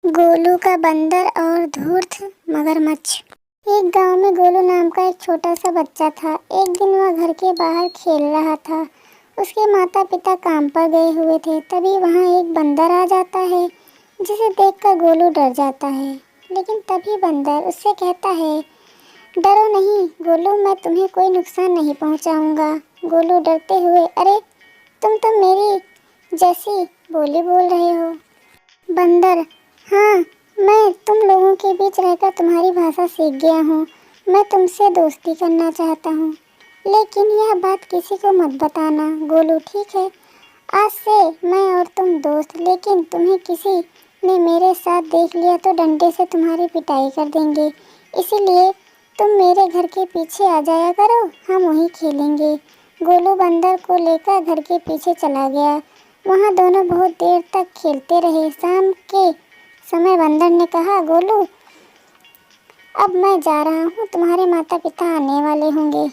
गोलू का बंदर और धूर्त मगरमच्छ। एक गांव में गोलू नाम का एक छोटा सा बच्चा था। एक दिन वह घर के बाहर खेल रहा था। उसके माता पिता काम पर गए हुए थे। तभी वहां एक बंदर आ जाता है, जिसे देखकर गोलू डर जाता है। लेकिन तभी बंदर उससे कहता है, डरो नहीं गोलू, मैं तुम्हें कोई नुकसान नहीं पहुंचाऊंगा। गोलू डरते हुए, अरे तुम तो मेरी जैसी बोली बोल रहे हो। बंदर, हाँ, मैं तुम लोगों के बीच रहकर तुम्हारी भाषा सीख गया हूँ। मैं तुमसे दोस्ती करना चाहता हूँ, लेकिन यह बात किसी को मत बताना। गोलू, ठीक है, आज से मैं और तुम दोस्त, लेकिन तुम्हें किसी ने मेरे साथ देख लिया तो डंडे से तुम्हारी पिटाई कर देंगे। इसीलिए तुम मेरे घर के पीछे आ जाया करो, हम वहीं खेलेंगे। गोलू बंदर को लेकर घर के पीछे चला गया। वहाँ दोनों बहुत देर तक खेलते रहे। शाम के समय बंदर ने कहा, गोलू, अब मैं जा रहा हूँ, तुम्हारे माता पिता आने वाले होंगे।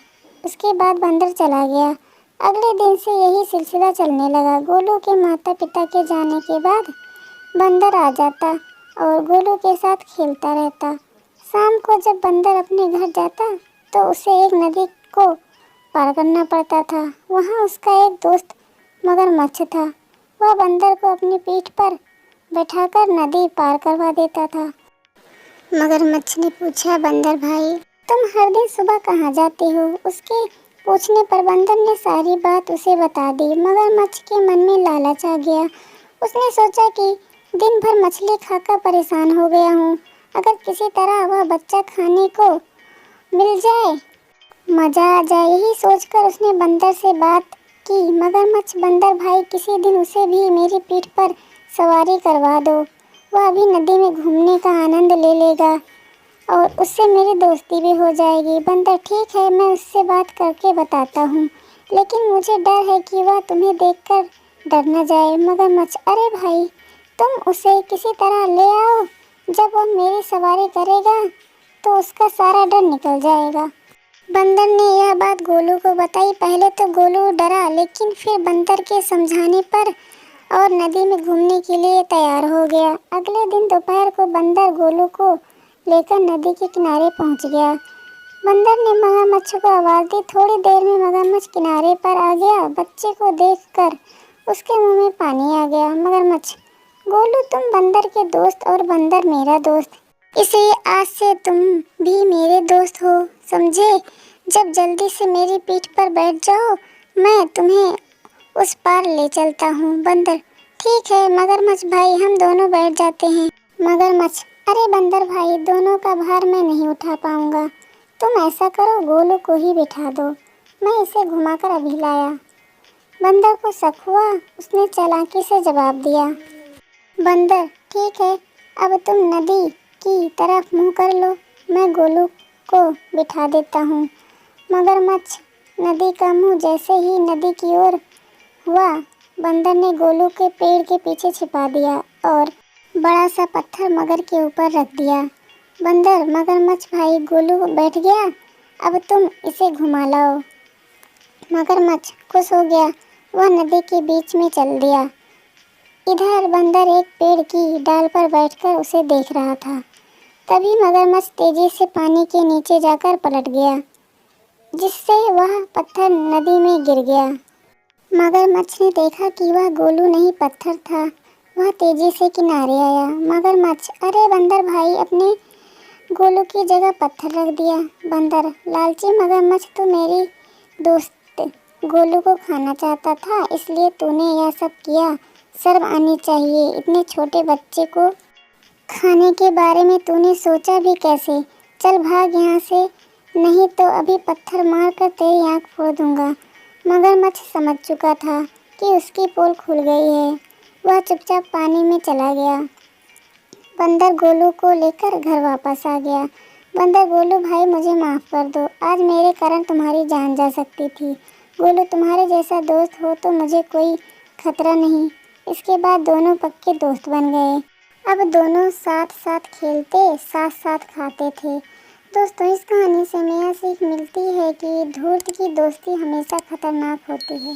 उसके बाद बंदर चला गया। अगले दिन से यही सिलसिला चलने लगा। गोलू के माता पिता के जाने के बाद बंदर आ जाता और गोलू के साथ खेलता रहता। शाम को जब बंदर अपने घर जाता तो उसे एक नदी को पार करना पड़ता था। वहाँ उसका एक दोस्त मगरमच्छ था। वह बंदर को अपनी पीठ पर बैठाकर नदी पार करवा देता था। मगरमच्छ ने पूछा, बंदर भाई, तुम हर दिन सुबह कहाँ जाते हो? उसके पूछने पर बंदर ने सारी बात उसे बता दी। मगरमच्छ के मन में लालच आ गया। उसने सोचा कि दिन भर मछली खाकर परेशान हो गया हूँ, अगर किसी तरह वह बच्चा खाने को मिल जाए, मज़ा आ जाए। यही सोचकर उसने बंदर से बात की, मगरमच्छ बंदर भाई, किसी दिन उसे भी मेरी पीठ पर सवारी करवा दो। वह भी नदी में घूमने का आनंद ले लेगा और उससे मेरी दोस्ती भी हो जाएगी। बंदर, ठीक है, मैं उससे बात करके बताता हूँ, लेकिन मुझे डर है कि वह तुम्हें देखकर डर न जाए। मगरमच्छ, अरे भाई, तुम उसे किसी तरह ले आओ। जब वह मेरी सवारी करेगा तो उसका सारा डर निकल जाएगा। बंदर ने यह बात गोलू को बताई। पहले तो गोलू डरा, लेकिन फिर बंदर के समझाने पर और नदी में घूमने के लिए तैयार हो गया। अगले दिन दोपहर को बंदर गोलू को लेकर नदी के किनारे पहुंच गया। बंदर ने मगरमच्छ को आवाज़ दी। थोड़ी देर में मगरमच्छ किनारे पर आ गया। बच्चे को देखकर उसके मुंह में पानी आ गया। मगरमच्छ, गोलू तुम बंदर के दोस्त और बंदर मेरा दोस्त, इसलिए आज से तुम भी मेरे दोस्त हो, समझे? जब जल्दी से मेरी पीठ पर बैठ जाओ, मैं तुम्हें उस पार ले चलता हूँ। बंदर, ठीक है मगरमच्छ भाई, हम दोनों बैठ जाते हैं। मगरमच्छ, अरे बंदर भाई, दोनों का भार मैं नहीं उठा पाऊंगा। तुम ऐसा करो, गोलू को ही बिठा दो, मैं इसे घुमाकर अभी लाया। बंदर को शक हुआ। उसने चालाकी से जवाब दिया, बंदर, ठीक है, अब तुम नदी की तरफ मुंह कर लो, मैं गोलू को बिठा देता हूँ। मगरमच्छ नदी का मुंह जैसे ही नदी की ओर हुआ, बंदर ने गोलू के पेड़ के पीछे छिपा दिया और बड़ा सा पत्थर मगर के ऊपर रख दिया। बंदर, मगरमच्छ भाई, गोलू बैठ गया, अब तुम इसे घुमा लाओ। मगरमच्छ खुश हो गया। वह नदी के बीच में चल दिया। इधर बंदर एक पेड़ की डाल पर बैठकर उसे देख रहा था। तभी मगरमच्छ तेजी से पानी के नीचे जाकर पलट गया, जिससे वह पत्थर नदी में गिर गया। मगरमच्छ ने देखा कि वह गोलू नहीं पत्थर था। वह तेजी से किनारे आया। मगरमच्छ, अरे बंदर भाई, अपने गोलू की जगह पत्थर रख दिया। बंदर, लालची मगरमच्छ, तो मेरी दोस्त गोलू को खाना चाहता था, इसलिए तूने यह सब किया। शर्म आनी चाहिए, इतने छोटे बच्चे को खाने के बारे में तूने सोचा भी कैसे? चल भाग यहाँ से, नहीं तो अभी पत्थर मार कर तेरी आँख फोड़ दूंगा। मगरमच्छ समझ चुका था कि उसकी पोल खुल गई है। वह चुपचाप पानी में चला गया। बंदर गोलू को लेकर घर वापस आ गया। बंदर, गोलू भाई, मुझे माफ़ कर दो, आज मेरे कारण तुम्हारी जान जा सकती थी। गोलू, तुम्हारे जैसा दोस्त हो तो मुझे कोई खतरा नहीं। इसके बाद दोनों पक्के दोस्त बन गए। अब दोनों साथ साथ खेलते, साथ साथ खाते थे। दोस्तों, इस कहानी से हमें यह सीख मिलती है कि धूर्त की दोस्ती हमेशा खतरनाक होती है।